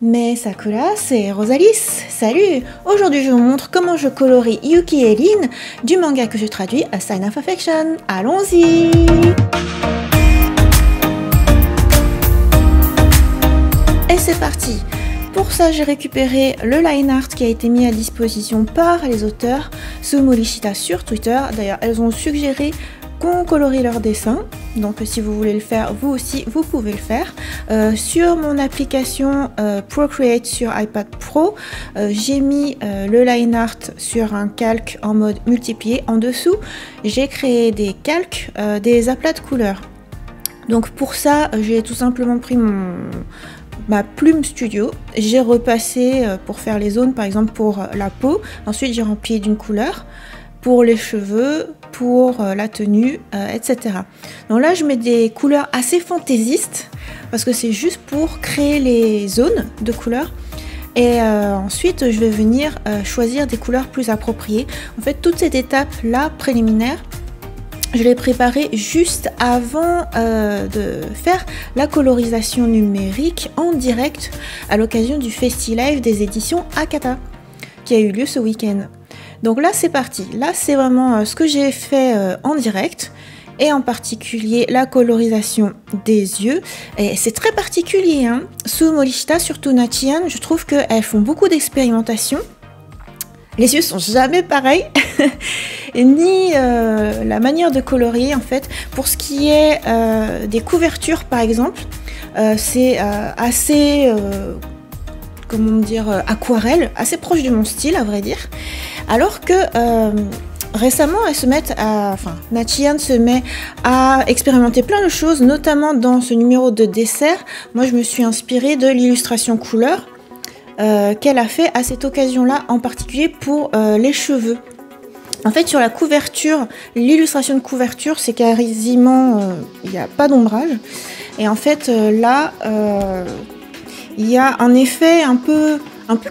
Mais Sakura, c'est Rosalis. Salut! Aujourd'hui, je vous montre comment je colorie Yuki et Lin du manga que je traduis A Sign of Affection. Allons-y! Et c'est parti! Pour ça, j'ai récupéré le line art qui a été mis à disposition par les auteurs Sumo Lishita sur Twitter. D'ailleurs, elles ont suggéré qu'on colorie leurs dessins, donc si vous voulez le faire, vous aussi, vous pouvez le faire. Sur mon application Procreate sur iPad Pro, j'ai mis le line art sur un calque en mode multiplié. En dessous, j'ai créé des calques, des aplats de couleurs. Donc pour ça, j'ai tout simplement pris ma plume studio, j'ai repassé pour faire les zones, par exemple pour la peau, ensuite j'ai rempli d'une couleur, pour les cheveux, pour la tenue, etc. Donc là je mets des couleurs assez fantaisistes, parce que c'est juste pour créer les zones de couleurs, et ensuite je vais venir choisir des couleurs plus appropriées. En fait toute cette étape là préliminaire, je l'ai préparé juste avant de faire la colorisation numérique en direct à l'occasion du FestiLive des éditions Akata qui a eu lieu ce week-end. Donc là c'est parti, là c'est vraiment ce que j'ai fait en direct et en particulier la colorisation des yeux. Et c'est très particulier, hein. Sumo Lishita, surtout Nachian, je trouve qu'elles font beaucoup d'expérimentation. Les yeux sont jamais pareils, ni la manière de colorier en fait. Pour ce qui est des couvertures par exemple, c'est assez, comment dire, aquarelle, assez proche de mon style à vrai dire. Alors que récemment, Nachian se met à expérimenter plein de choses, notamment dans ce numéro de dessert. Moi je me suis inspirée de l'illustration couleur qu'elle a fait à cette occasion-là, en particulier pour les cheveux. En fait, sur la couverture, l'illustration de couverture, c'est quasiment, il n'y a pas d'ombrage. Et en fait, là, il y a un effet un peu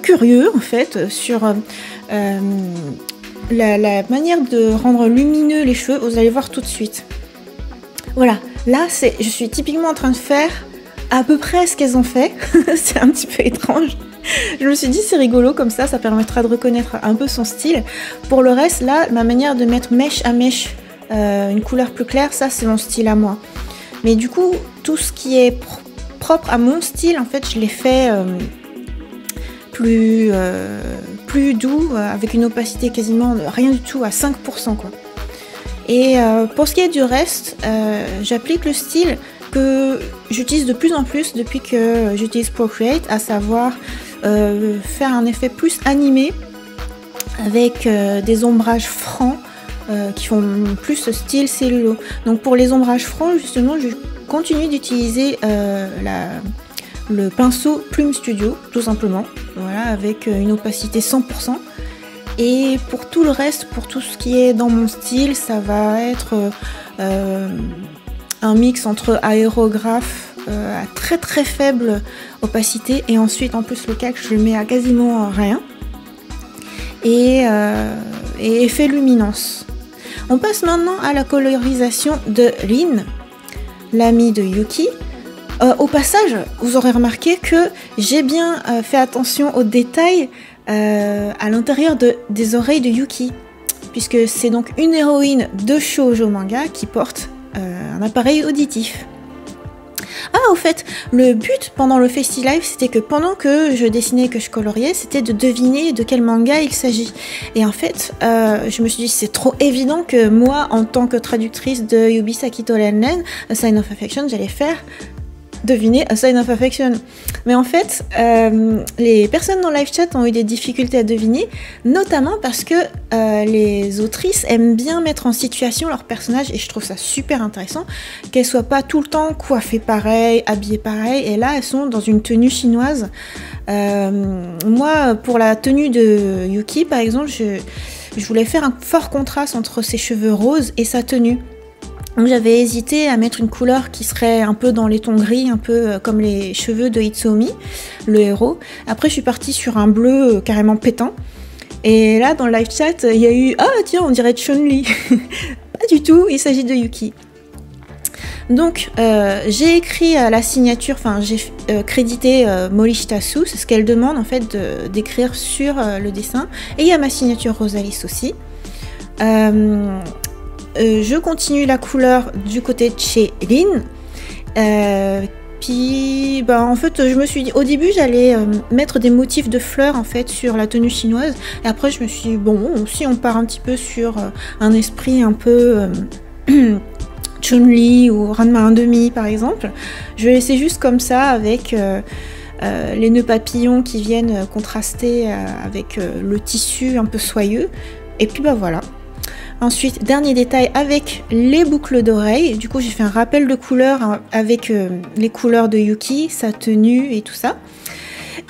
curieux, en fait, sur la manière de rendre lumineux les cheveux. Vous allez voir tout de suite. Voilà, là, je suis typiquement en train de faire à peu près ce qu'elles ont fait. C'est un petit peu étrange. Je me suis dit c'est rigolo comme ça permettra de reconnaître un peu son style. Pour le reste, là, ma manière de mettre mèche à mèche une couleur plus claire, ça c'est mon style à moi. Mais du coup, tout ce qui est propre à mon style, en fait, je l'ai fait plus doux, avec une opacité quasiment rien du tout, à 5% quoi. Et pour ce qui est du reste, j'applique le style que j'utilise de plus en plus depuis que j'utilise Procreate, à savoir faire un effet plus animé avec des ombrages francs qui font plus ce style cellulo. Donc pour les ombrages francs, justement, je continue d'utiliser le pinceau Plume Studio, tout simplement, voilà, avec une opacité 100%. Et pour tout le reste, pour tout ce qui est dans mon style, ça va être un mix entre aérographe à très très faible opacité, et ensuite en plus le calque je le mets à quasiment rien, et effet luminance. On passe maintenant à la colorisation de Lin, l'amie de Yuki. Au passage, vous aurez remarqué que j'ai bien fait attention aux détails à l'intérieur des oreilles de Yuki, puisque c'est donc une héroïne de shoujo manga qui porte un appareil auditif. Ah, au fait, le but pendant le FestiLive, c'était que pendant que je dessinais, que je coloriais, c'était de deviner de quel manga il s'agit. Et en fait, je me suis dit, c'est trop évident que moi, en tant que traductrice de Yubisaki Torenren, A Sign of Affection, j'allais faire deviner A Sign of Affection. Mais en fait, les personnes dans le live chat ont eu des difficultés à deviner, notamment parce que les autrices aiment bien mettre en situation leurs personnages, et je trouve ça super intéressant, qu'elles soient pas tout le temps coiffées pareil, habillées pareil, et là elles sont dans une tenue chinoise. Moi, pour la tenue de Yuki par exemple, je voulais faire un fort contraste entre ses cheveux roses et sa tenue. Donc j'avais hésité à mettre une couleur qui serait un peu dans les tons gris, un peu comme les cheveux de Hitsuomi, le héros. Après je suis partie sur un bleu carrément pétant. Et là dans le live chat, il y a eu « Ah tiens, on dirait Chun-Li !» Pas du tout, il s'agit de Yuki. Donc j'ai écrit la signature, enfin j'ai crédité Morishita Su, c'est ce qu'elle demande en fait d'écrire sur le dessin. Et il y a ma signature Rosalis aussi. Je continue la couleur du côté de chez Lin. Puis en fait je me suis dit au début j'allais mettre des motifs de fleurs en fait sur la tenue chinoise. Et après je me suis dit bon, si on part un petit peu sur un esprit un peu Chun-Li ou Ranma 1/2 par exemple, je vais laisser juste comme ça avec les nœuds papillons qui viennent contraster avec le tissu un peu soyeux. Et puis voilà. Ensuite, dernier détail avec les boucles d'oreilles. Du coup, j'ai fait un rappel de couleurs avec les couleurs de Yuki, sa tenue et tout ça.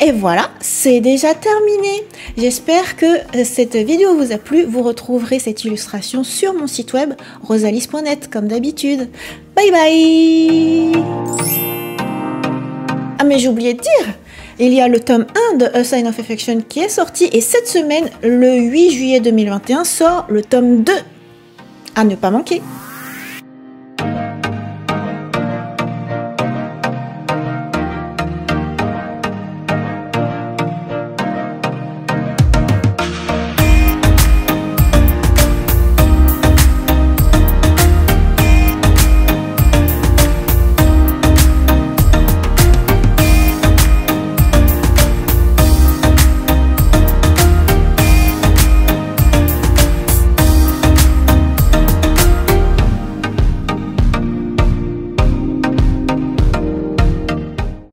Et voilà, c'est déjà terminé. J'espère que cette vidéo vous a plu. Vous retrouverez cette illustration sur mon site web rosalis.net comme d'habitude. Bye bye. Ah mais j'ai oublié de dire, il y a le tome 1 de A Sign of Affection qui est sorti et cette semaine, le 8 juillet 2021, sort le tome 2. À ne pas manquer.